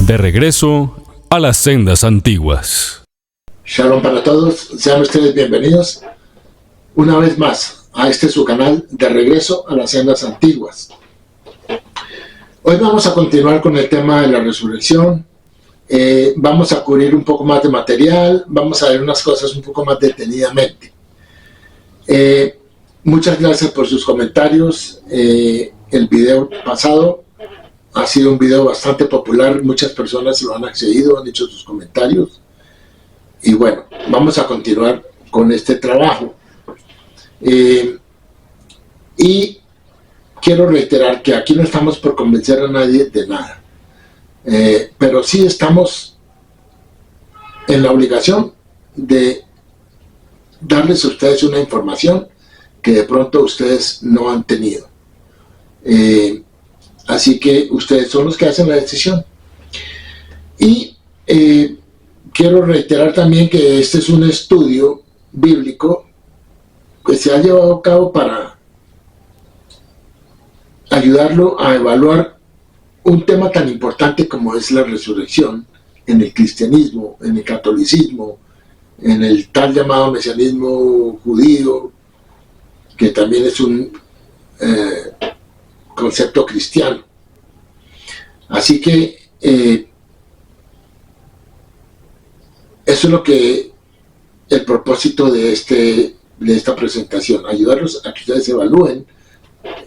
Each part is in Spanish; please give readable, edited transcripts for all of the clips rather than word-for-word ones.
De regreso a las sendas antiguas. Shalom para todos, sean ustedes bienvenidos una vez más a este su canal De regreso a las sendas antiguas. Hoy vamos a continuar con el tema de la resurrección. Vamos a cubrir un poco más de material, vamos a ver unas cosas un poco más detenidamente. Muchas gracias por sus comentarios. El video pasado ha sido un video bastante popular, muchas personas lo han accedido, han hecho sus comentarios. Y bueno, vamos a continuar con este trabajo. Y quiero reiterar que aquí no estamos por convencer a nadie de nada. Pero sí estamos en la obligación de darles a ustedes una información que de pronto ustedes no han tenido. Así que ustedes son los que hacen la decisión. Y quiero reiterar también que este es un estudio bíblico que se ha llevado a cabo para ayudarlo a evaluar un tema tan importante como es la resurrección en el cristianismo, en el catolicismo, en el tal llamado mesianismo judío, que también es un concepto cristiano. Así que eso es lo que el propósito de esta presentación, ayudarlos a que ustedes evalúen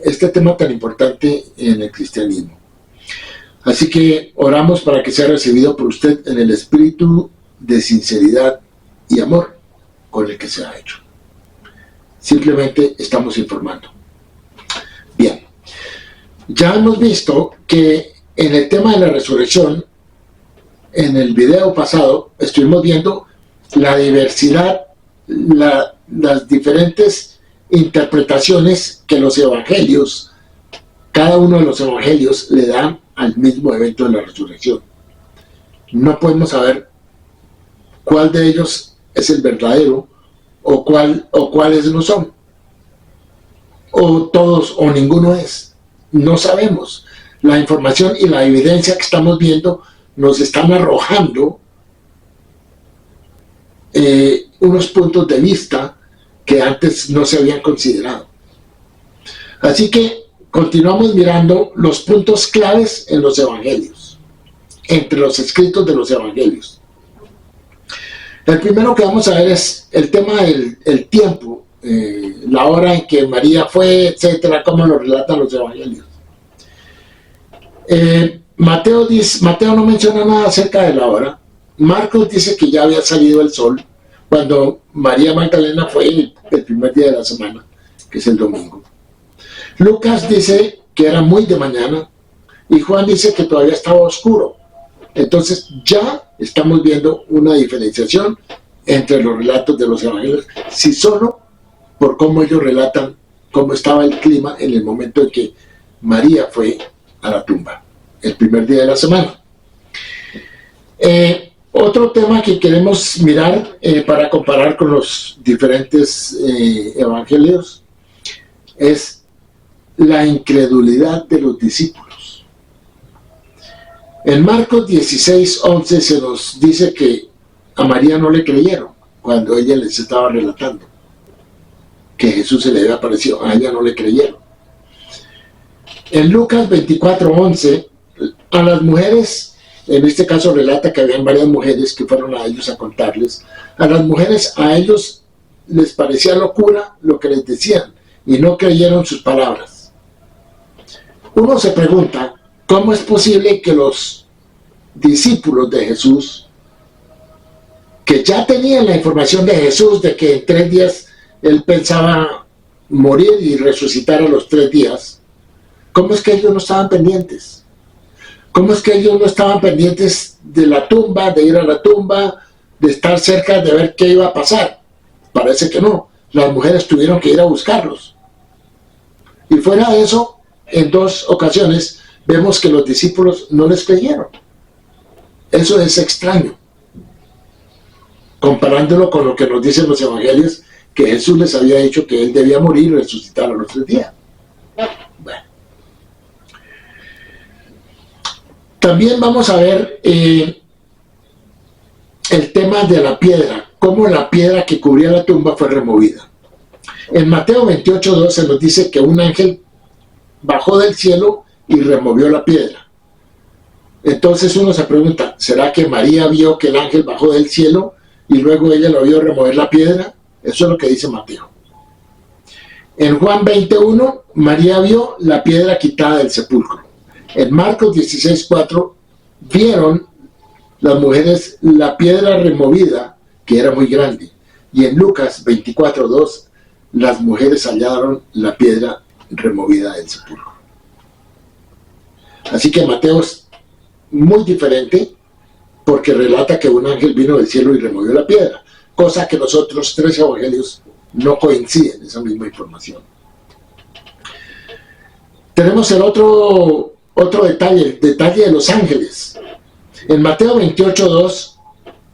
este tema tan importante en el cristianismo. Así que oramos para que sea recibido por usted en el espíritu de sinceridad y amor con el que se ha hecho. Simplemente estamos informando. Bien, ya hemos visto que en el tema de la resurrección, en el video pasado, estuvimos viendo la diversidad, las diferentes interpretaciones que los evangelios, cada uno de los evangelios le dan al mismo evento de la resurrección. No podemos saber cuál de ellos es el verdadero o cuáles no son, o todos o ninguno es. No sabemos. La información y la evidencia que estamos viendo nos están arrojando unos puntos de vista que antes no se habían considerado. Así que continuamos mirando los puntos claves en los evangelios, entre los escritos de los evangelios. El primero que vamos a ver es el tema del tiempo, la hora en que María fue, etcétera, cómo lo relatan los evangelios. Mateo no menciona nada acerca de la hora. Marcos dice que ya había salido el sol cuando María Magdalena fue el primer día de la semana, que es el domingo. Lucas dice que era muy de mañana y Juan dice que todavía estaba oscuro. Entonces ya estamos viendo una diferenciación entre los relatos de los evangelios, si solo por cómo ellos relatan cómo estaba el clima en el momento en que María fue a la tumba, el primer día de la semana. Otro tema que queremos mirar para comparar con los diferentes evangelios es la incredulidad de los discípulos. En Marcos 16:11 se nos dice que a María no le creyeron cuando ella les estaba relatando que Jesús se le había aparecido. A ella no le creyeron. En Lucas 24:11, a las mujeres, en este caso relata que habían varias mujeres que fueron a ellos a contarles. A las mujeres, a ellos les parecía locura lo que les decían y no creyeron sus palabras. Uno se pregunta, ¿cómo es posible que los discípulos de Jesús, que ya tenían la información de Jesús de que en 3 días él pensaba morir y resucitar a los 3 días, cómo es que ellos no estaban pendientes? ¿Cómo es que ellos no estaban pendientes de la tumba, de ir a la tumba, de estar cerca, de ver qué iba a pasar? Parece que no. Las mujeres tuvieron que ir a buscarlos. Y fuera de eso, en 2 ocasiones, vemos que los discípulos no les creyeron. Eso es extraño, comparándolo con lo que nos dicen los evangelios, que Jesús les había dicho que él debía morir y resucitar a los 3 días. Bueno. También vamos a ver el tema de la piedra, cómo la piedra que cubría la tumba fue removida. En Mateo 28:2 se nos dice que un ángel bajó del cielo y removió la piedra. Entonces uno se pregunta, ¿será que María vio que el ángel bajó del cielo y luego ella lo vio remover la piedra? Eso es lo que dice Mateo. En Juan 21, María vio la piedra quitada del sepulcro. En Marcos 16:4 vieron las mujeres la piedra removida, que era muy grande. Y en Lucas 24:2 las mujeres hallaron la piedra removida del sepulcro. Así que Mateo es muy diferente porque relata que un ángel vino del cielo y removió la piedra, cosa que los otros 3 evangelios no coinciden, esa misma información. Tenemos el otro detalle, el detalle de los ángeles. En Mateo 28:2,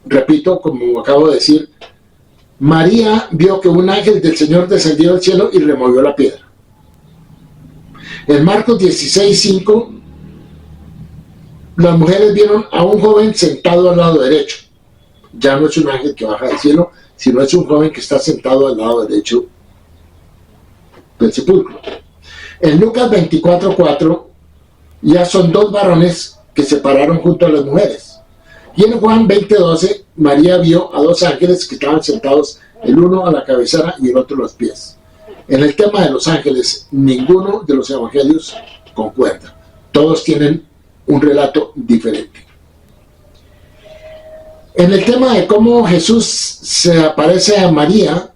repito, como acabo de decir, María vio que un ángel del Señor descendió del cielo y removió la piedra. En Marcos 16:5, las mujeres vieron a un joven sentado al lado derecho. Ya no es un ángel que baja del cielo, sino es un joven que está sentado al lado derecho del sepulcro. En Lucas 24:4 ya son 2 varones que se pararon junto a las mujeres. Y en Juan 20:12 María vio a 2 ángeles que estaban sentados, el uno a la cabecera y el otro a los pies. En el tema de los ángeles, ninguno de los evangelios concuerda. Todos tienen un relato diferente. En el tema de cómo Jesús se aparece a María,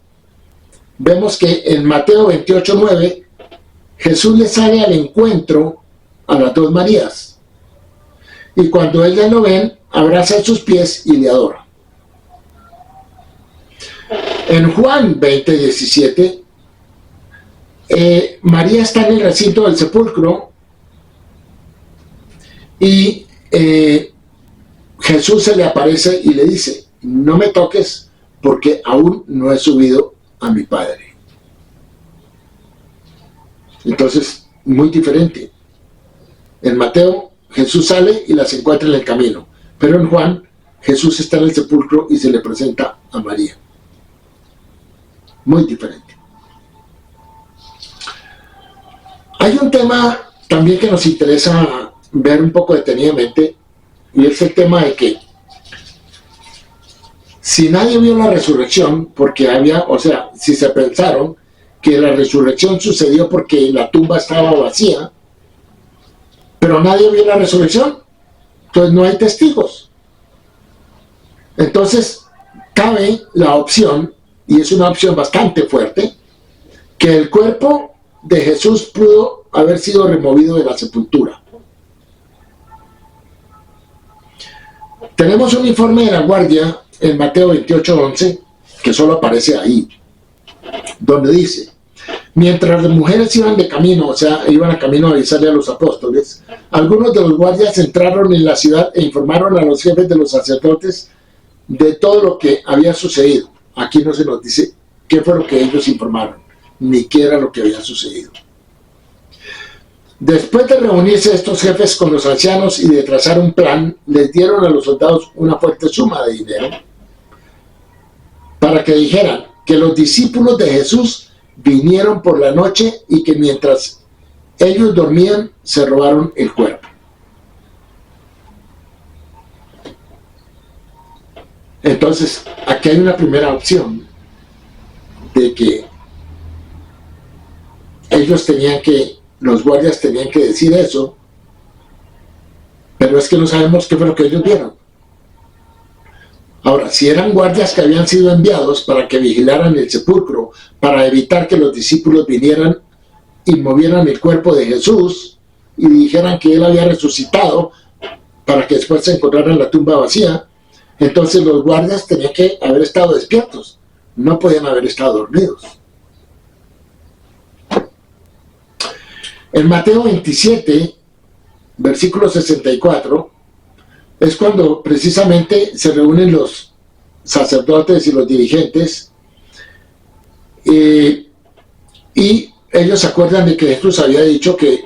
vemos que en Mateo 28:9 Jesús le sale al encuentro a las 2 Marías. Y cuando ellas lo ven, abraza sus pies y le adora. En Juan 20:17, María está en el recinto del sepulcro y Jesús se le aparece y le dice, no me toques porque aún no he subido a mi Padre. Entonces, muy diferente. En Mateo, Jesús sale y las encuentra en el camino, pero en Juan, Jesús está en el sepulcro y se le presenta a María. Muy diferente. Hay un tema también que nos interesa ver un poco detenidamente, y es el tema de que si nadie vio la resurrección, porque si se pensaron que la resurrección sucedió porque la tumba estaba vacía, pero nadie vio la resurrección, entonces no hay testigos. Entonces cabe la opción, y es una opción bastante fuerte, que el cuerpo de Jesús pudo haber sido removido de la sepultura. Tenemos un informe de la guardia en Mateo 28:11, que solo aparece ahí, donde dice, mientras las mujeres iban de camino, iban a camino a avisarle a los apóstoles, algunos de los guardias entraron en la ciudad e informaron a los jefes de los sacerdotes de todo lo que había sucedido. Aquí no se nos dice qué fue lo que ellos informaron, ni qué era lo que había sucedido. Después de reunirse estos jefes con los ancianos y de trazar un plan, les dieron a los soldados una fuerte suma de dinero para que dijeran que los discípulos de Jesús vinieron por la noche y que mientras ellos dormían se robaron el cuerpo. Entonces, aquí hay una primera opción de que los guardias tenían que decir eso, pero es que no sabemos qué fue lo que ellos vieron. Ahora, si eran guardias que habían sido enviados para que vigilaran el sepulcro, para evitar que los discípulos vinieran y movieran el cuerpo de Jesús y dijeran que él había resucitado, para que después se encontraran la tumba vacía, entonces los guardias tenían que haber estado despiertos, no podían haber estado dormidos. En Mateo 27, versículo 64, es cuando precisamente se reúnen los sacerdotes y los dirigentes y ellos se acuerdan de que Jesús había dicho que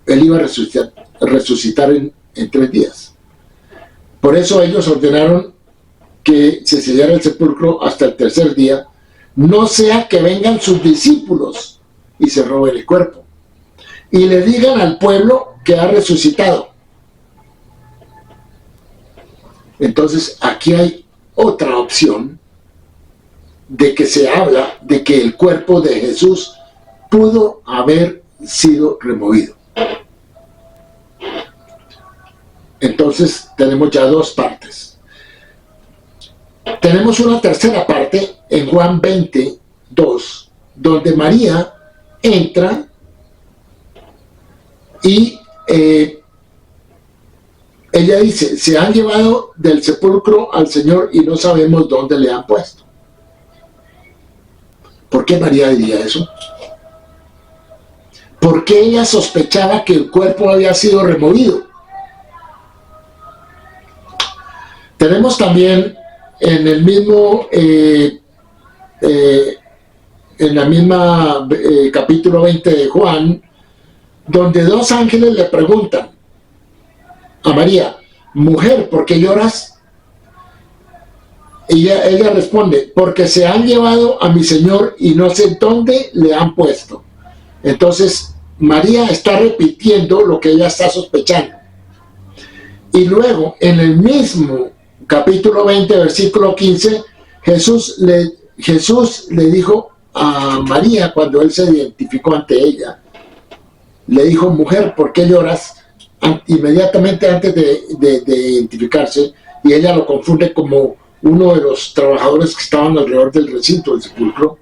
él iba a resucitar en 3 días. Por eso ellos ordenaron que se sellara el sepulcro hasta el 3er día, no sea que vengan sus discípulos y se roben el cuerpo y le digan al pueblo que ha resucitado. Entonces aquí hay otra opción de que se habla de que el cuerpo de Jesús pudo haber sido removido. Entonces tenemos ya 2 partes. Tenemos una tercera parte en Juan 22, donde María entra y ella dice, se han llevado del sepulcro al Señor y no sabemos dónde le han puesto. ¿Por qué María diría eso? ¿Por qué ella sospechaba que el cuerpo había sido removido? Tenemos también en el mismo en la misma capítulo 20 de Juan, donde 2 ángeles le preguntan a María, mujer, ¿por qué lloras? Y ella responde, porque se han llevado a mi Señor y no sé dónde le han puesto. Entonces María está repitiendo lo que ella está sospechando. Y luego en el mismo capítulo 20 versículo 15, Jesús le dijo a María, cuando él se identificó ante ella, le dijo, mujer, ¿por qué lloras? Inmediatamente antes de identificarse, y ella lo confunde como uno de los trabajadores que estaban alrededor del recinto del sepulcro.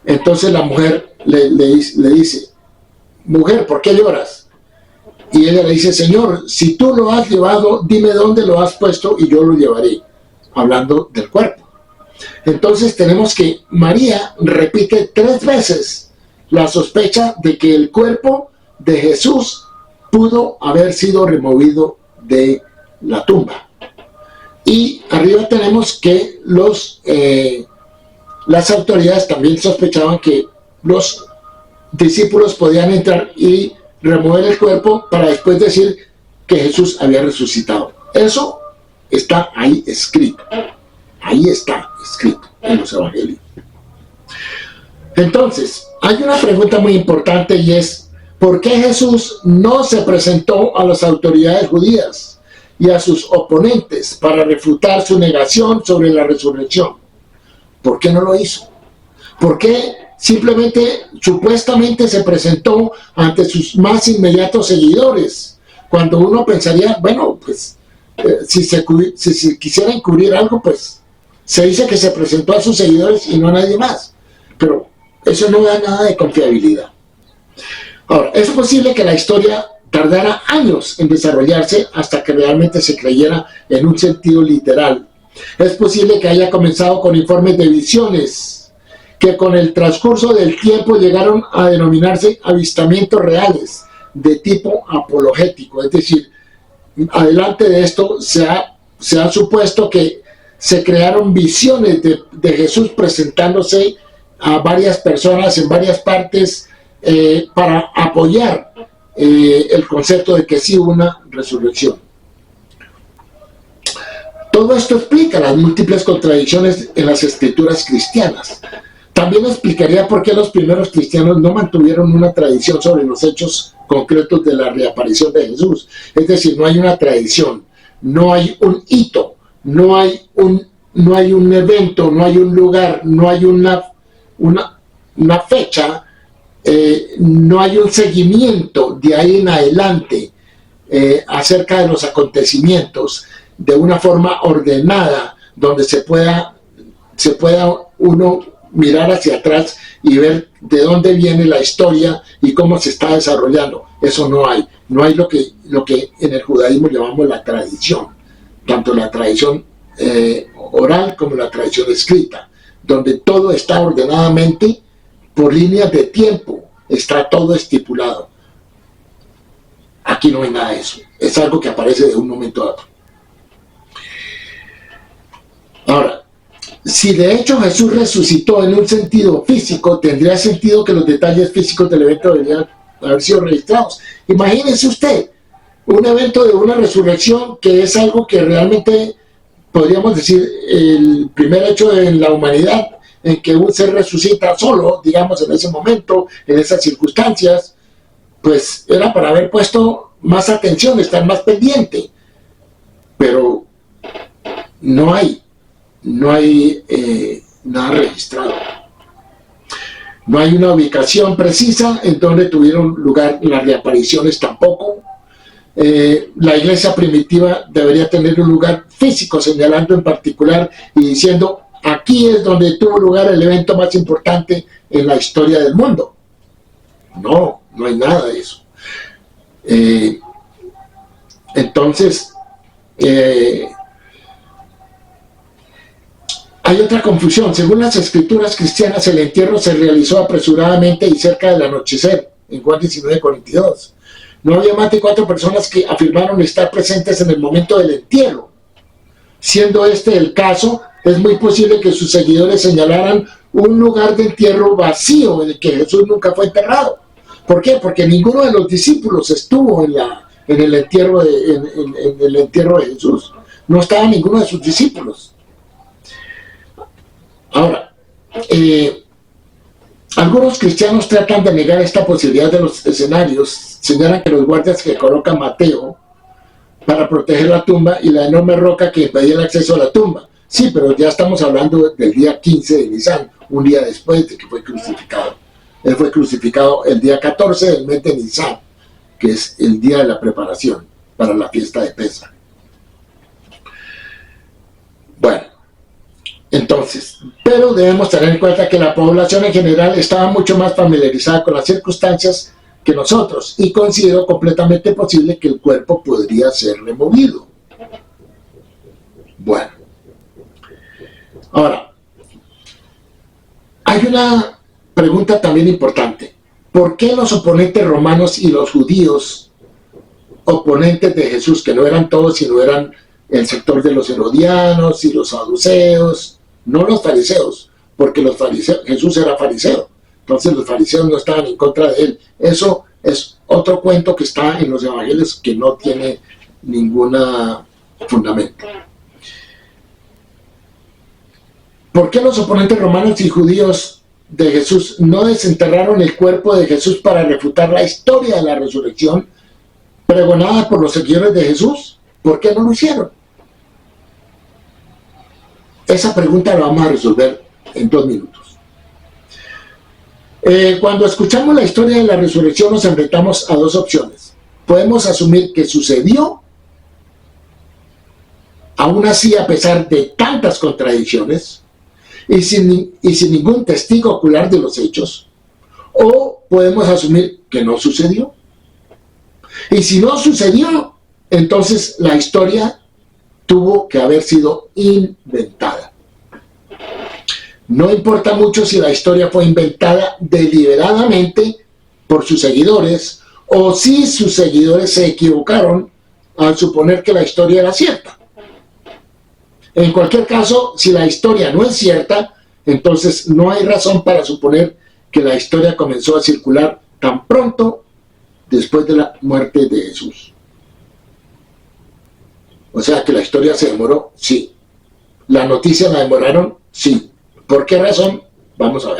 Entonces la mujer le dice, mujer, ¿por qué lloras? Y ella le dice, Señor, si tú lo has llevado, dime dónde lo has puesto y yo lo llevaré, hablando del cuerpo. Entonces tenemos que María repite 3 veces la sospecha de que el cuerpo de Jesús pudo haber sido removido de la tumba. Y arriba tenemos que las autoridades también sospechaban que los discípulos podían entrar y remover el cuerpo para después decir que Jesús había resucitado. Eso está ahí escrito. Ahí está escrito en los evangelios. Entonces, hay una pregunta muy importante y es, ¿por qué Jesús no se presentó a las autoridades judías y a sus oponentes para refutar su negación sobre la resurrección? ¿Por qué no lo hizo? ¿Por qué simplemente, supuestamente se presentó ante sus más inmediatos seguidores? Cuando uno pensaría, bueno, pues, si se quisiera encubrir algo, pues, se dice que se presentó a sus seguidores y no a nadie más. Pero eso no da nada de confiabilidad. Ahora, es posible que la historia tardara años en desarrollarse hasta que realmente se creyera en un sentido literal. Es posible que haya comenzado con informes de visiones, que con el transcurso del tiempo llegaron a denominarse avistamientos reales, de tipo apologético. Es decir, adelante de esto se ha supuesto que se crearon visiones de Jesús presentándose a varias personas en varias partes para apoyar el concepto de que sí hubo una resurrección. Todo esto explica las múltiples contradicciones en las escrituras cristianas. También explicaría por qué los primeros cristianos no mantuvieron una tradición sobre los hechos concretos de la reaparición de Jesús. Es decir, no hay una tradición, no hay un hito, no hay un evento, no hay un lugar, no hay una fecha, no hay un seguimiento de ahí en adelante acerca de los acontecimientos de una forma ordenada, donde se pueda uno mirar hacia atrás y ver de dónde viene la historia y cómo se está desarrollando. Eso no hay. No hay lo que en el judaísmo llamamos la tradición, tanto la tradición oral como la tradición escrita, donde todo está ordenadamente por líneas de tiempo, está todo estipulado. Aquí no hay nada de eso, es algo que aparece de un momento a otro. Ahora, si de hecho Jesús resucitó en un sentido físico, tendría sentido que los detalles físicos del evento deberían haber sido registrados. Imagínense usted un evento de una resurrección que es algo que realmente podríamos decir el primer hecho en la humanidad en que un ser resucita solo, digamos, en ese momento, en esas circunstancias, pues era para haber puesto más atención, estar más pendiente, pero no hay nada registrado. No hay una ubicación precisa en donde tuvieron lugar las reapariciones tampoco. La iglesia primitiva debería tener un lugar físico señalando en particular y diciendo aquí es donde tuvo lugar el evento más importante en la historia del mundo. No hay nada de eso. Entonces hay otra confusión. Según las escrituras cristianas, el entierro se realizó apresuradamente y cerca del anochecer, en Juan 19:42. No había más de 4 personas que afirmaron estar presentes en el momento del entierro. Siendo este el caso, es muy posible que sus seguidores señalaran un lugar de entierro vacío en el que Jesús nunca fue enterrado. ¿Por qué? Porque ninguno de los discípulos estuvo en el entierro de Jesús. No estaba ninguno de sus discípulos. Ahora, algunos cristianos tratan de negar esta posibilidad de los escenarios. Señalan que los guardias que coloca Mateo para proteger la tumba y la enorme roca que impedía el acceso a la tumba. Sí, pero ya estamos hablando del día 15 de Nisan, un día después de que fue crucificado. Él fue crucificado el día 14 del mes de Nisan, que es el día de la preparación para la fiesta de Pesaj. Bueno, entonces, pero debemos tener en cuenta que la población en general estaba mucho más familiarizada con las circunstancias que nosotros, y considero completamente posible que el cuerpo podría ser removido. Bueno, ahora, hay una pregunta también importante. ¿Por qué los oponentes romanos y los judíos, oponentes de Jesús, que no eran todos, sino eran el sector de los herodianos y los saduceos, no los fariseos, porque los fariseos, Jesús era fariseo, entonces los fariseos no estaban en contra de él? Eso es otro cuento que está en los evangelios que no tiene ningún fundamento. ¿Por qué los oponentes romanos y judíos de Jesús no desenterraron el cuerpo de Jesús para refutar la historia de la resurrección pregonada por los seguidores de Jesús? ¿Por qué no lo hicieron? Esa pregunta la vamos a resolver en 2 minutos. Cuando escuchamos la historia de la resurrección nos enfrentamos a 2 opciones. Podemos asumir que sucedió, aún así a pesar de tantas contradicciones y sin ningún testigo ocular de los hechos, o podemos asumir que no sucedió. Y si no sucedió, entonces la historia tuvo que haber sido inventada. No importa mucho si la historia fue inventada deliberadamente por sus seguidores o si sus seguidores se equivocaron al suponer que la historia era cierta. En cualquier caso, si la historia no es cierta, entonces no hay razón para suponer que la historia comenzó a circular tan pronto después de la muerte de Jesús. O sea que la historia se demoró, sí. ¿La noticia la demoraron? Sí. ¿Por qué razón? Vamos a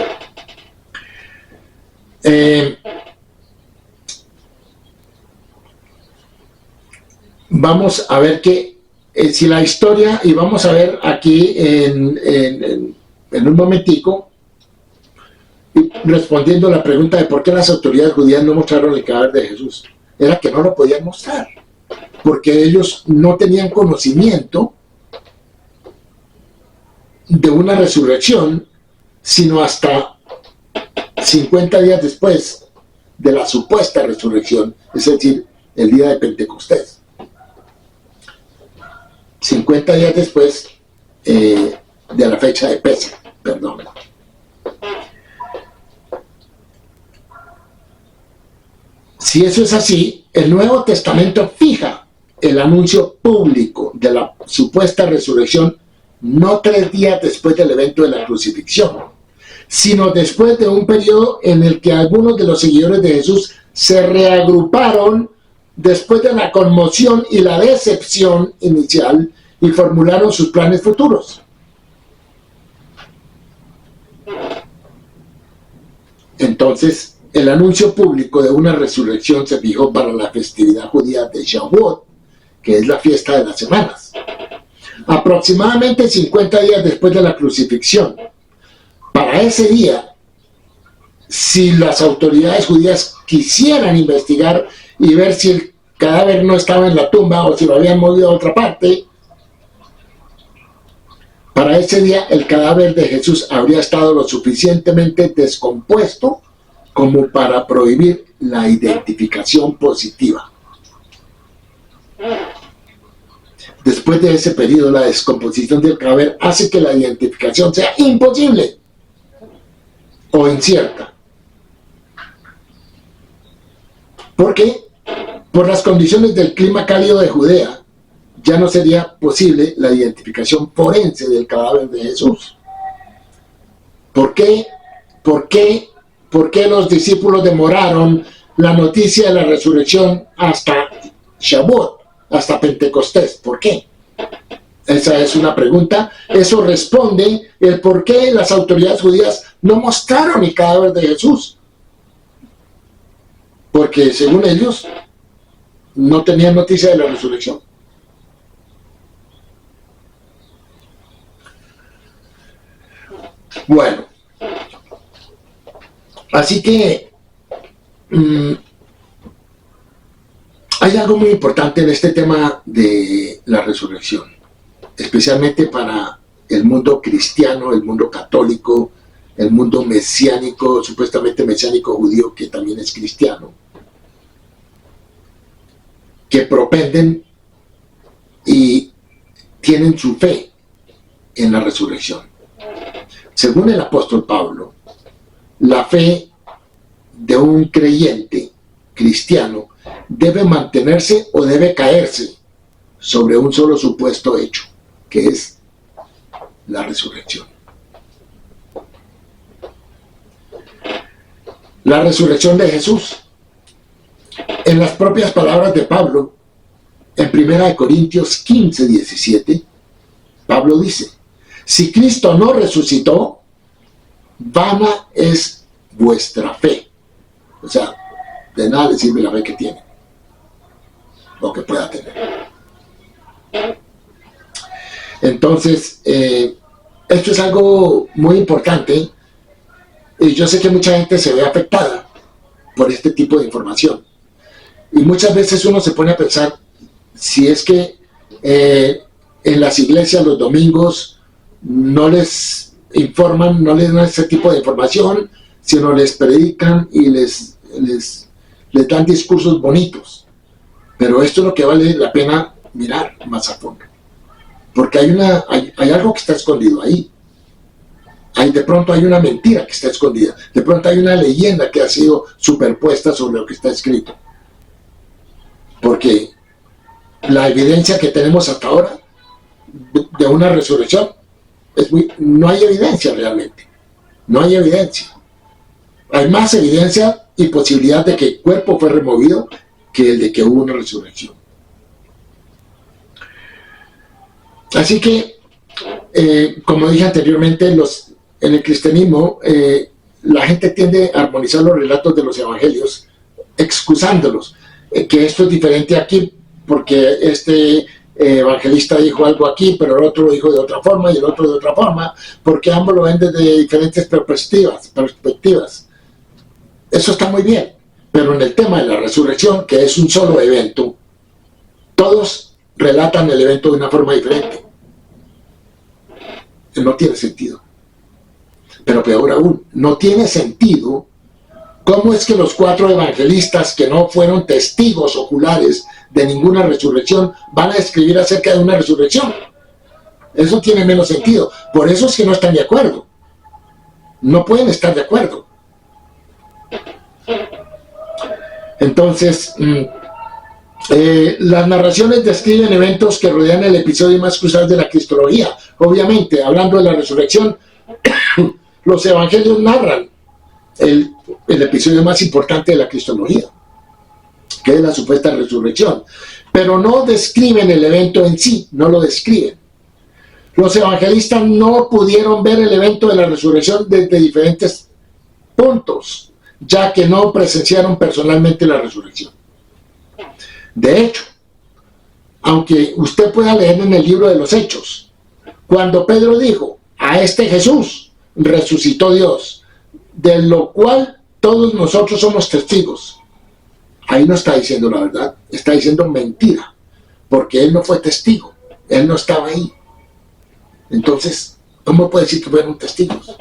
ver. Vamos a ver que si la historia, y vamos a ver aquí en un momentico, respondiendo a la pregunta de por qué las autoridades judías no mostraron el cadáver de Jesús. Era que no lo podían mostrar, porque ellos no tenían conocimiento de una resurrección, sino hasta 50 días después de la supuesta resurrección, es decir, el día de Pentecostés. 50 días después de la fecha de Pesaj, perdón. Si eso es así, el Nuevo Testamento fija el anuncio público de la supuesta resurrección no 3 días después del evento de la crucifixión, sino después de un periodo en el que algunos de los seguidores de Jesús se reagruparon después de la conmoción y la decepción inicial y formularon sus planes futuros. Entonces, el anuncio público de una resurrección se fijó para la festividad judía de Shavuot, que es la fiesta de las semanas, aproximadamente 50 días después de la crucifixión. Para ese día, si las autoridades judías quisieran investigar y ver si el cadáver no estaba en la tumba o si lo habían movido a otra parte, para ese día el cadáver de Jesús habría estado lo suficientemente descompuesto como para prohibir la identificación positiva. Después de ese periodo, la descomposición del cadáver hace que la identificación sea imposible o incierta. ¿Por qué? Por las condiciones del clima cálido de Judea, ya no sería posible la identificación forense del cadáver de Jesús. ¿Por qué? ¿Por qué los discípulos demoraron la noticia de la resurrección hasta Shavuot, hasta Pentecostés? ¿Por qué? Esa es una pregunta. Eso responde el por qué las autoridades judías no mostraron el cadáver de Jesús. Porque según ellos, no tenían noticia de la resurrección. Bueno, así que hay algo muy importante en este tema de la resurrección, especialmente para el mundo cristiano, el mundo católico, el mundo mesiánico, supuestamente mesiánico judío, que también es cristiano, que propenden y tienen su fe en la resurrección. Según el apóstol Pablo, la fe de un creyente cristiano debe mantenerse o debe caerse sobre un solo supuesto hecho, que es la resurrección. La resurrección de Jesús. En las propias palabras de Pablo, en 1 Corintios 15, 17, Pablo dice: si Cristo no resucitó, vana es vuestra fe. O sea, de nada le sirve la fe que tiene o que pueda tener. Entonces, esto es algo muy importante, y yo sé que mucha gente se ve afectada por este tipo de información. Y muchas veces uno se pone a pensar si es que en las iglesias los domingos no les informan, no les dan ese tipo de información, sino les predican y les dan discursos bonitos. Pero esto es lo que vale la pena mirar más a fondo, porque hay algo que está escondido ahí. De pronto hay una mentira que está escondida, de pronto hay una leyenda que ha sido superpuesta sobre lo que está escrito, porque la evidencia que tenemos hasta ahora de una resurrección no hay evidencia realmente, no hay evidencia. Hay más evidencia y posibilidad de que el cuerpo fue removido que el de que hubo una resurrección. Así que, como dije anteriormente, en el cristianismo la gente tiende a armonizar los relatos de los evangelios, excusándolos, que esto es diferente aquí porque este evangelista dijo algo aquí, pero el otro lo dijo de otra forma y el otro de otra forma, porque ambos lo ven desde diferentes perspectivas. Eso está muy bien, pero en el tema de la resurrección, que es un solo evento, todos relatan el evento de una forma diferente. No tiene sentido. Pero peor aún, no tiene sentido cómo es que los 4 evangelistas que no fueron testigos oculares de ninguna resurrección van a escribir acerca de una resurrección. Eso tiene menos sentido. Por eso es que no están de acuerdo. No pueden estar de acuerdo. Entonces, las narraciones describen eventos que rodean el episodio más crucial de la cristología. Obviamente, hablando de la resurrección, los evangelios narran el episodio más importante de la cristología, que que es la supuesta resurrección, pero no describen el evento en sí, no lo describen. Los evangelistas no pudieron ver el evento de la resurrección desde diferentes puntos, ya que no presenciaron personalmente la resurrección. De hecho, aunque usted pueda leer en el libro de los Hechos, cuando Pedro dijo, a este Jesús resucitó Dios, de lo cual todos nosotros somos testigos. Ahí no está diciendo la verdad, está diciendo mentira, porque él no fue testigo, él no estaba ahí. Entonces, ¿cómo puede decir que fueron testigos?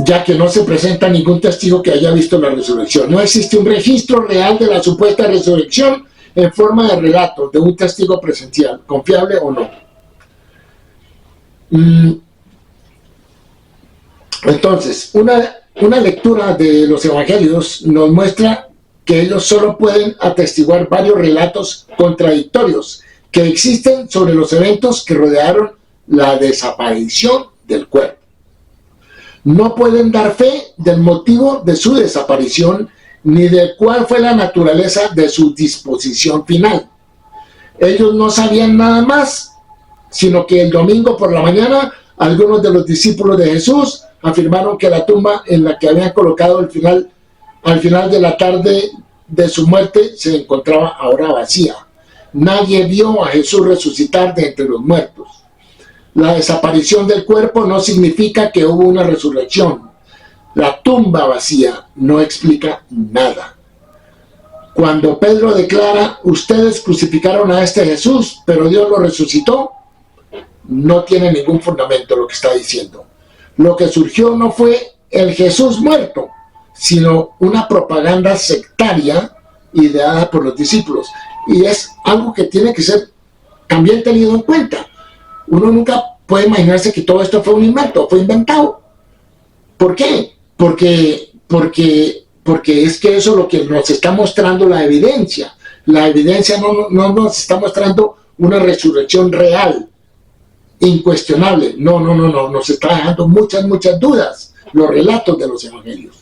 Ya que no se presenta ningún testigo que haya visto la resurrección. No existe un registro real de la supuesta resurrección en forma de relato de un testigo presencial, confiable o no. Entonces, una lectura de los evangelios nos muestra que ellos solo pueden atestiguar varios relatos contradictorios que existen sobre los eventos que rodearon la desaparición del cuerpo. No pueden dar fe del motivo de su desaparición ni de cuál fue la naturaleza de su disposición final. Ellos no sabían nada más, sino que el domingo por la mañana algunos de los discípulos de Jesús afirmaron que la tumba en la que habían colocado al final de la tarde de su muerte se encontraba ahora vacía. Nadie vio a Jesús resucitar de entre los muertos. La desaparición del cuerpo no significa que hubo una resurrección. La tumba vacía no explica nada. Cuando Pedro declara, ustedes crucificaron a este Jesús, pero Dios lo resucitó, no tiene ningún fundamento lo que está diciendo. Lo que surgió no fue el Jesús muerto, sino una propaganda sectaria ideada por los discípulos. Y es algo que tiene que ser también tenido en cuenta. Uno nunca puede imaginarse que todo esto fue un invento, fue inventado. ¿Por qué? Porque es que eso es lo que nos está mostrando la evidencia. La evidencia no nos está mostrando una resurrección real, incuestionable. No, nos está dejando muchas dudas los relatos de los evangelios.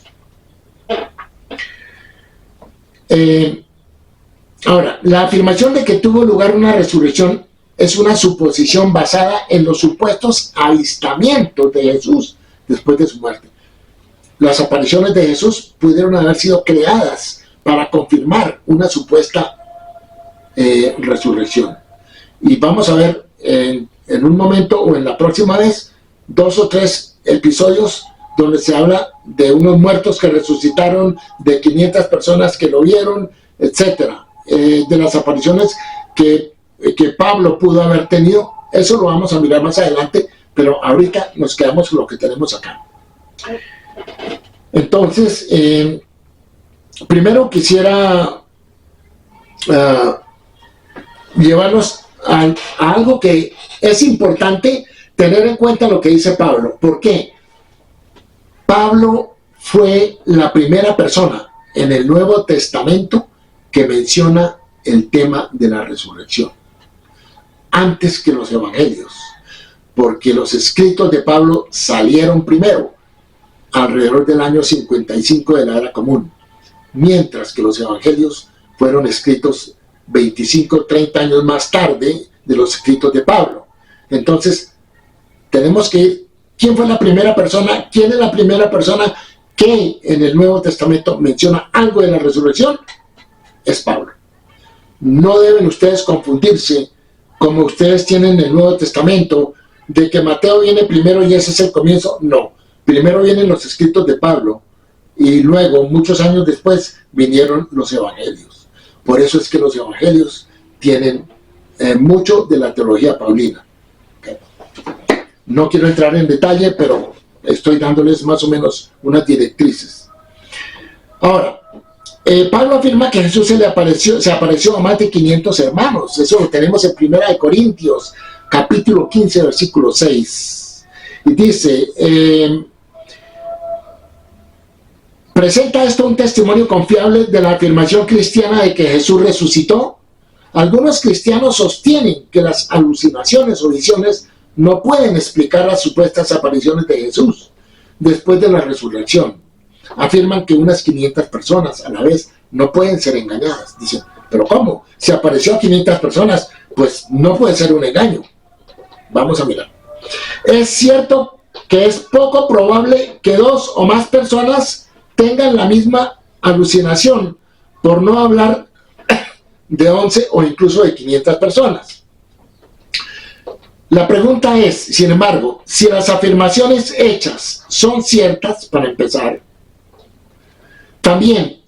Ahora, la afirmación de que tuvo lugar una resurrección es una suposición basada en los supuestos avistamientos de Jesús después de su muerte. Las apariciones de Jesús pudieron haber sido creadas para confirmar una supuesta resurrección. Y vamos a ver en un momento o en la próxima vez 2 o 3 episodios donde se habla de unos muertos que resucitaron, de 500 personas que lo vieron, etcétera, de las apariciones que Pablo pudo haber tenido. Eso lo vamos a mirar más adelante, pero ahorita nos quedamos con lo que tenemos acá. Entonces, primero quisiera llevarnos a algo que es importante tener en cuenta, lo que dice Pablo. ¿Por qué? Pablo fue la primera persona en el Nuevo Testamento que menciona el tema de la resurrección, antes que los evangelios, porque los escritos de Pablo salieron primero, alrededor del año 55 de la era común, mientras que los evangelios fueron escritos 25, 30 años más tarde de los escritos de Pablo. Entonces, tenemos que ir, ¿quién fue la primera persona? ¿Quién es la primera persona que en el Nuevo Testamento menciona algo de la resurrección? Es Pablo. No deben ustedes confundirse, como ustedes tienen en el Nuevo Testamento, de que Mateo viene primero y ese es el comienzo. No, primero vienen los escritos de Pablo y luego, muchos años después, vinieron los evangelios. Por eso es que los evangelios tienen mucho de la teología paulina. No quiero entrar en detalle, pero estoy dándoles más o menos unas directrices. Ahora, Pablo afirma que Jesús se apareció a más de 500 hermanos. Eso lo tenemos en 1 Corintios, capítulo 15, versículo 6. Y dice, ¿presenta esto un testimonio confiable de la afirmación cristiana de que Jesús resucitó? Algunos cristianos sostienen que las alucinaciones o visiones no pueden explicar las supuestas apariciones de Jesús después de la resurrección. afirman que unas 500 personas a la vez no pueden ser engañadas. Dicen, ¿pero cómo? Si apareció a 500 personas, pues no puede ser un engaño. Vamos a mirar. Es cierto que es poco probable que 2 o más personas tengan la misma alucinación, por no hablar de 11 o incluso de 500 personas. La pregunta es, sin embargo, si las afirmaciones hechas son ciertas, para empezar. También,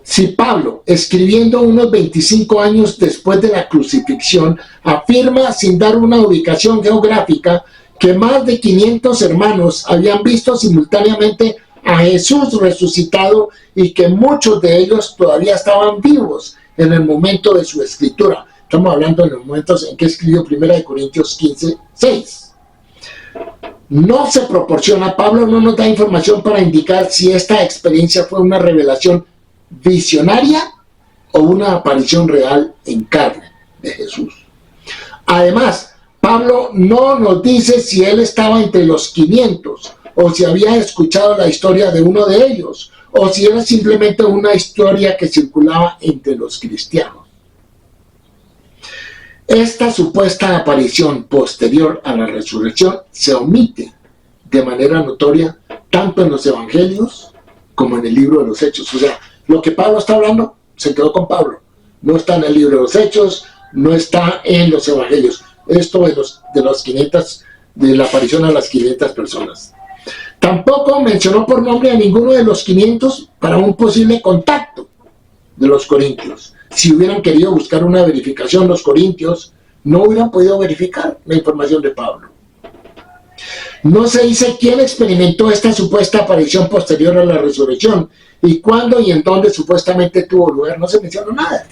si Pablo, escribiendo unos 25 años después de la crucifixión, afirma sin dar una ubicación geográfica que más de 500 hermanos habían visto simultáneamente a Jesús resucitado y que muchos de ellos todavía estaban vivos en el momento de su escritura. Estamos hablando de los momentos en que escribió 1 Corintios 15, 6. No se proporciona, Pablo no nos da información para indicar si esta experiencia fue una revelación visionaria o una aparición real en carne de Jesús. Además, Pablo no nos dice si él estaba entre los 500 o si había escuchado la historia de uno de ellos o si era simplemente una historia que circulaba entre los cristianos. Esta supuesta aparición posterior a la resurrección se omite de manera notoria tanto en los evangelios como en el libro de los Hechos. O sea, lo que Pablo está hablando se quedó con Pablo. No está en el libro de los Hechos, no está en los evangelios. Esto de los 500, de la aparición a las 500 personas. Tampoco mencionó por nombre a ninguno de los 500 para un posible contacto de los corintios. Si hubieran querido buscar una verificación, los corintios no hubieran podido verificar la información de Pablo. No se dice quién experimentó esta supuesta aparición posterior a la resurrección y cuándo y en dónde supuestamente tuvo lugar. No se mencionó nada.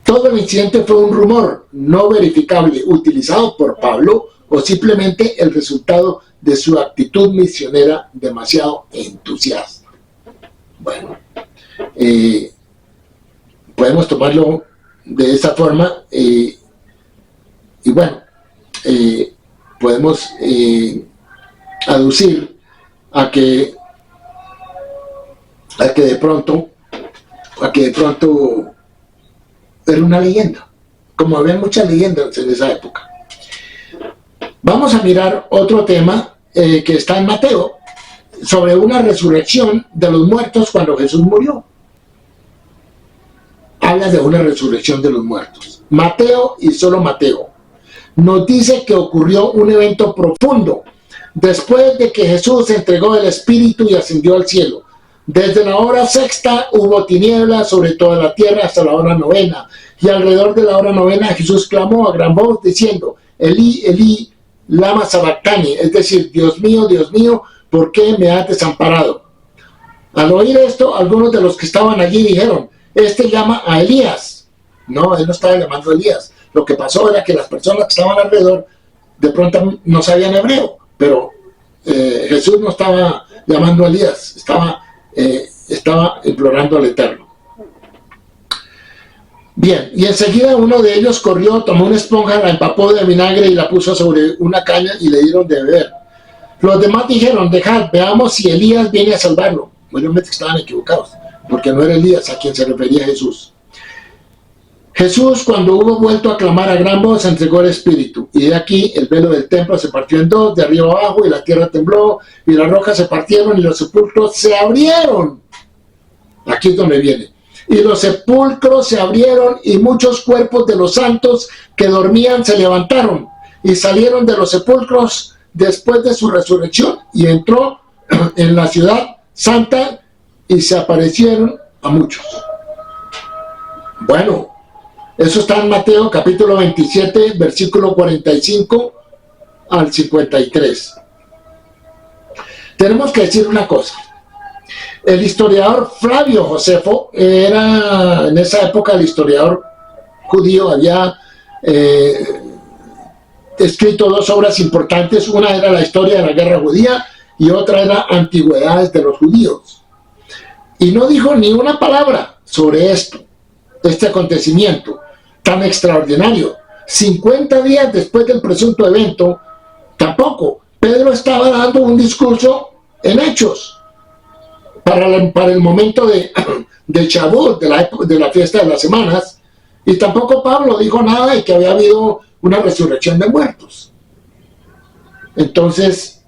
Todo el incidente fue un rumor no verificable utilizado por Pablo o simplemente el resultado de su actitud misionera demasiado entusiasta. Bueno, podemos tomarlo de esa forma y bueno, podemos aducir a que de pronto era una leyenda, como había muchas leyendas en esa época. Vamos a mirar otro tema que está en Mateo, sobre una resurrección de los muertos cuando Jesús murió. Habla de una resurrección de los muertos. Mateo y solo Mateo nos dice que ocurrió un evento profundo después de que Jesús entregó el Espíritu y ascendió al cielo. Desde la hora sexta hubo tinieblas sobre toda la tierra hasta la hora novena, y alrededor de la hora novena Jesús clamó a gran voz diciendo, Elí, Elí, lama sabactani, es decir, Dios mío, ¿por qué me has desamparado? Al oír esto, algunos de los que estaban allí dijeron, este llama a Elías. No, él no estaba llamando a Elías. Lo que pasó era que las personas que estaban alrededor de pronto no sabían hebreo, pero Jesús no estaba llamando a Elías, estaba implorando al Eterno. Bien, y enseguida uno de ellos corrió, tomó una esponja, la empapó de vinagre y la puso sobre una caña y le dieron de beber. Los demás dijeron, dejad, veamos si Elías viene a salvarlo. Obviamente estaban equivocados, porque no era Elías a quien se refería Jesús. Jesús, cuando hubo vuelto a clamar a gran voz, entregó el Espíritu. Y de aquí el velo del templo se partió en dos, de arriba abajo, y la tierra tembló, y las rocas se partieron, y los sepulcros se abrieron. Aquí es donde viene. Y los sepulcros se abrieron, y muchos cuerpos de los santos que dormían se levantaron, y salieron de los sepulcros después de su resurrección, y entró en la ciudad santa, y se aparecieron a muchos. Bueno, eso está en Mateo capítulo 27, versículo 45 al 53. Tenemos que decir una cosa. El historiador Flavio Josefo era en esa época el historiador judío, había escrito dos obras importantes. Una era la historia de la guerra judía y otra era Antigüedades de los judíos. Y no dijo ni una palabra sobre este acontecimiento tan extraordinario. 50 días después del presunto evento, tampoco. Pedro estaba dando un discurso en Hechos. para el momento de Shavuot, de la fiesta de las semanas, y tampoco Pablo dijo nada de que había habido una resurrección de muertos. Entonces,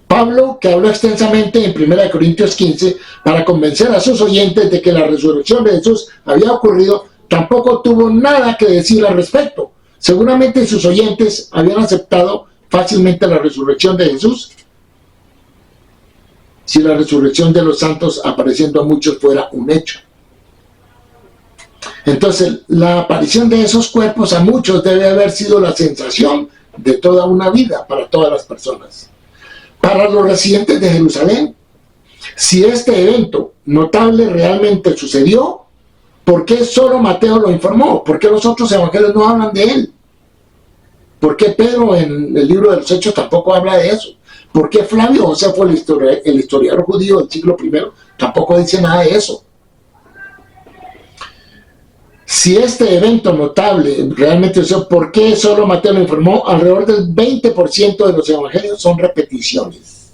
Pablo, que habló extensamente en 1 Corintios 15 para convencer a sus oyentes de que la resurrección de Jesús había ocurrido, tampoco tuvo nada que decir al respecto. Seguramente sus oyentes habían aceptado fácilmente la resurrección de Jesús si la resurrección de los santos apareciendo a muchos fuera un hecho. Entonces, la aparición de esos cuerpos a muchos debe haber sido la sensación de toda una vida para todas las personas. Para los residentes de Jerusalén, si este evento notable realmente sucedió, ¿por qué solo Mateo lo informó? ¿Por qué los otros evangelios no hablan de él? ¿Por qué Pedro en el libro de los Hechos tampoco habla de eso? ¿Por qué Flavio Josefo, el historiador judío del siglo I, tampoco dice nada de eso? Si este evento notable realmente sucedió, ¿por qué solo Mateo lo informó? Alrededor del 20% de los evangelios son repeticiones.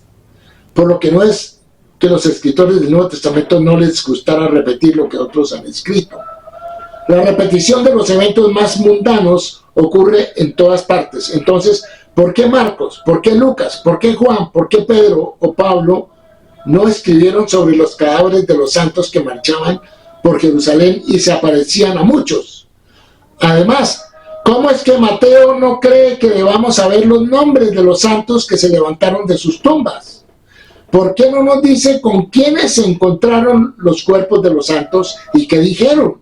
Por lo que no es que los escritores del Nuevo Testamento no les gustara repetir lo que otros han escrito. La repetición de los eventos más mundanos ocurre en todas partes. Entonces, ¿por qué Marcos? ¿Por qué Lucas? ¿Por qué Juan? ¿Por qué Pedro o Pablo no escribieron sobre los cadáveres de los santos que marchaban por Jerusalén y se aparecían a muchos? Además, ¿cómo es que Mateo no cree que debamos saber los nombres de los santos que se levantaron de sus tumbas? ¿Por qué no nos dice con quiénes se encontraron los cuerpos de los santos y qué dijeron?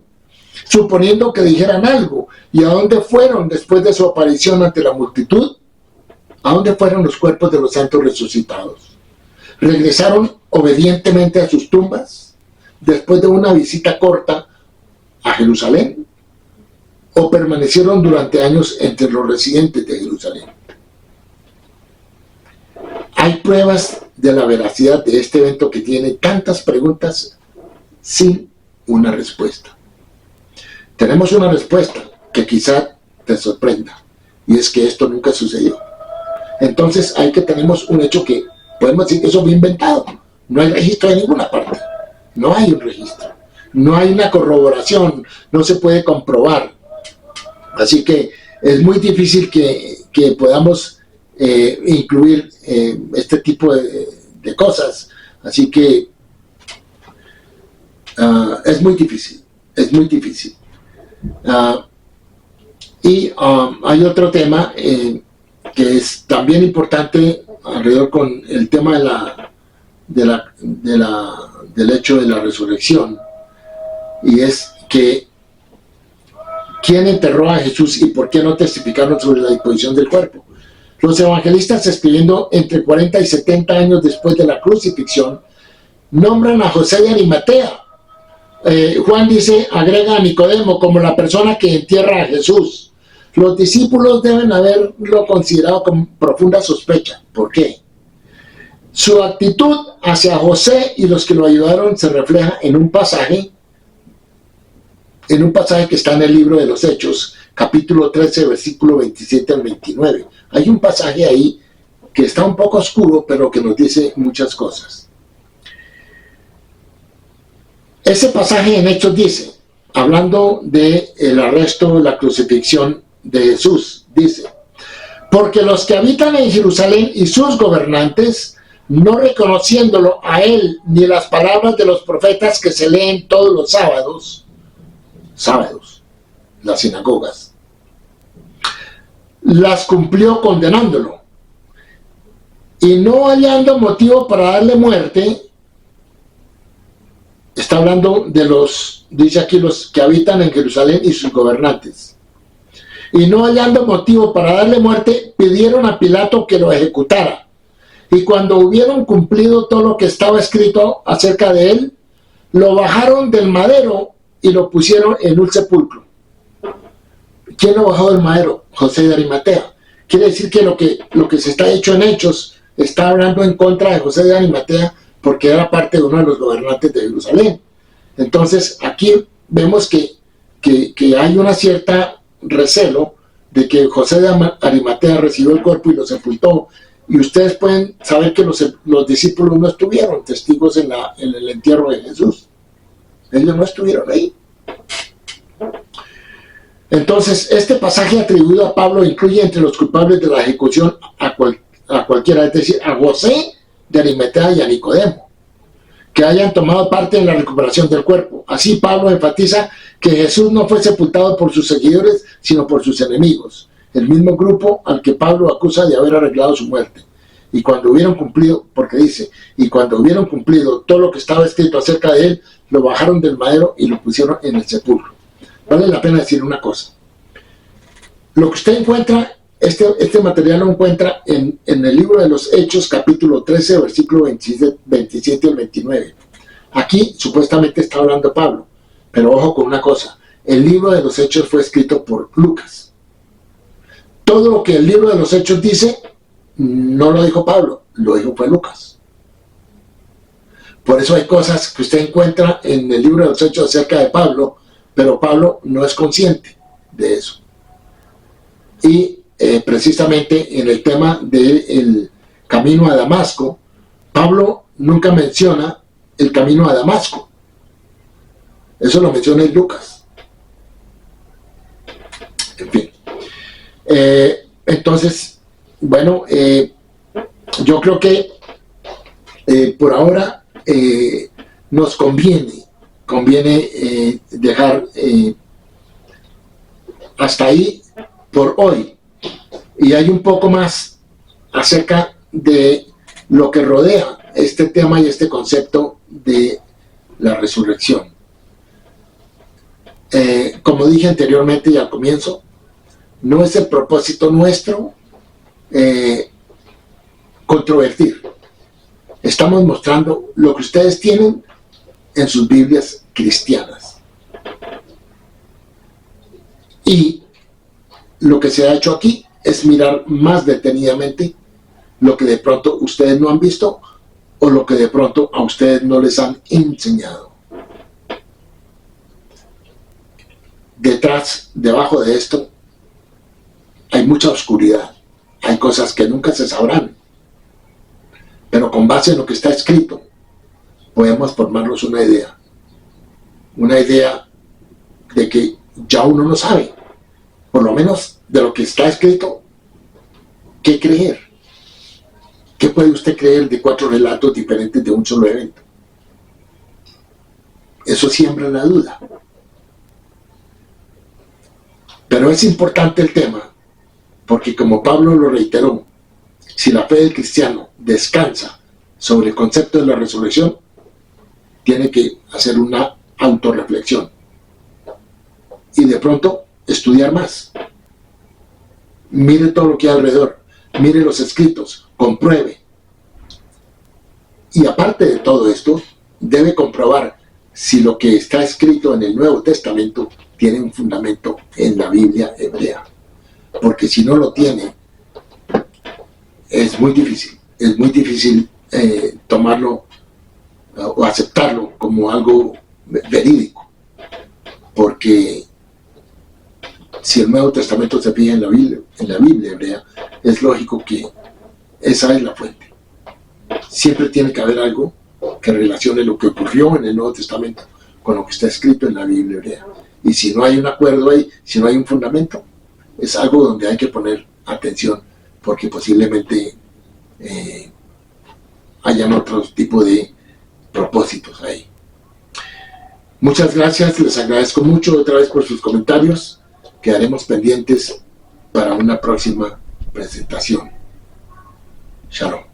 Suponiendo que dijeran algo, ¿y a dónde fueron después de su aparición ante la multitud? ¿A dónde fueron los cuerpos de los santos resucitados? ¿Regresaron obedientemente a sus tumbas después de una visita corta a Jerusalén? ¿O permanecieron durante años entre los residentes de Jerusalén? Hay pruebas de la veracidad de este evento que tiene tantas preguntas sin una respuesta. Tenemos una respuesta que quizá te sorprenda, y es que esto nunca sucedió. Entonces tenemos un hecho que podemos decir que eso fue inventado. No hay registro de ninguna parte. No hay un registro. No hay una corroboración. No se puede comprobar. Así que es muy difícil que podamos incluir este tipo de cosas. Así que es muy difícil. Es muy difícil. Hay otro tema que es también importante alrededor con el tema del hecho de la resurrección, y es que ¿quién enterró a Jesús y por qué no testificaron sobre la disposición del cuerpo? Los evangelistas, escribiendo entre 40 y 70 años después de la crucifixión, nombran a José de Arimatea. Juan dice, agrega a Nicodemo como la persona que entierra a Jesús. Los discípulos deben haberlo considerado con profunda sospecha. ¿Por qué? Su actitud hacia José y los que lo ayudaron se refleja en un pasaje que está en el libro de los Hechos, capítulo 13, versículo 27 al 29. Hay un pasaje ahí que está un poco oscuro, pero que nos dice muchas cosas. Ese pasaje en Hechos dice, hablando del arresto, la crucifixión de Jesús, dice, porque los que habitan en Jerusalén y sus gobernantes, no reconociéndolo a él ni las palabras de los profetas que se leen todos los sábados, las sinagogas, las cumplió condenándolo, y no hallando motivo para darle muerte. Está hablando de dice aquí, los que habitan en Jerusalén y sus gobernantes. Y no hallando motivo para darle muerte, pidieron a Pilato que lo ejecutara. Y cuando hubieron cumplido todo lo que estaba escrito acerca de él, lo bajaron del madero y lo pusieron en un sepulcro. ¿Quién lo bajó del madero? José de Arimatea. Quiere decir que lo que se está hecho en Hechos está hablando en contra de José de Arimatea, porque era parte de uno de los gobernantes de Jerusalén. Entonces aquí vemos que hay una cierta recelo de que José de Arimatea recibió el cuerpo y lo sepultó Y ustedes pueden saber que los discípulos no estuvieron testigos en el entierro de Jesús. Ellos no estuvieron ahí. Entonces, este pasaje atribuido a Pablo incluye entre los culpables de la ejecución a cualquiera, es decir, a José de Arimatea y a Nicodemo, que hayan tomado parte en la recuperación del cuerpo. Así Pablo enfatiza que Jesús no fue sepultado por sus seguidores, sino por sus enemigos, el mismo grupo al que Pablo acusa de haber arreglado su muerte. Y cuando hubieron cumplido, porque dice, y cuando hubieron cumplido todo lo que estaba escrito acerca de él, lo bajaron del madero y lo pusieron en el sepulcro. Vale la pena decir una cosa. Lo que usted encuentra, este material lo encuentra en el libro de los Hechos, capítulo 13, versículo 27 al 29. Aquí supuestamente está hablando Pablo, pero ojo con una cosa. El libro de los Hechos fue escrito por Lucas. Todo lo que el libro de los Hechos dice, no lo dijo Pablo, lo dijo fue Lucas. Por eso hay cosas que usted encuentra en el libro de los Hechos acerca de Pablo, pero Pablo no es consciente de eso. Y precisamente en el tema del camino a Damasco, Pablo nunca menciona el camino a Damasco. Eso lo menciona en Lucas. En fin. Entonces, bueno, yo creo que por ahora nos conviene dejar hasta ahí por hoy, y hay un poco más acerca de lo que rodea este tema y este concepto de la resurrección. Como dije anteriormente y al comienzo, no es el propósito nuestro controvertir. Estamos mostrando lo que ustedes tienen en sus Biblias cristianas. Y lo que se ha hecho aquí es mirar más detenidamente lo que de pronto ustedes no han visto o lo que de pronto a ustedes no les han enseñado. Debajo de esto, hay mucha oscuridad. Hay cosas que nunca se sabrán. Pero con base en lo que está escrito, podemos formarnos una idea. Una idea de que ya uno no sabe, por lo menos de lo que está escrito, qué creer. ¿Qué puede usted creer de 4 relatos diferentes de un solo evento? Eso siembra la duda. Pero es importante el tema, porque como Pablo lo reiteró, si la fe del cristiano descansa sobre el concepto de la resurrección, tiene que hacer una autorreflexión y de pronto estudiar más. Mire todo lo que hay alrededor, mire los escritos, compruebe. Y aparte de todo esto, debe comprobar si lo que está escrito en el Nuevo Testamento tiene un fundamento en la Biblia hebrea. Porque si no lo tiene, es muy difícil tomarlo o aceptarlo como algo verídico. Porque si el Nuevo Testamento se fija en la Biblia hebrea, es lógico que esa es la fuente. Siempre tiene que haber algo que relacione lo que ocurrió en el Nuevo Testamento con lo que está escrito en la Biblia hebrea. Y si no hay un acuerdo ahí, si no hay un fundamento, es algo donde hay que poner atención, porque posiblemente hayan otro tipo de propósitos ahí. Muchas gracias, les agradezco mucho otra vez por sus comentarios. Quedaremos pendientes para una próxima presentación. Shalom.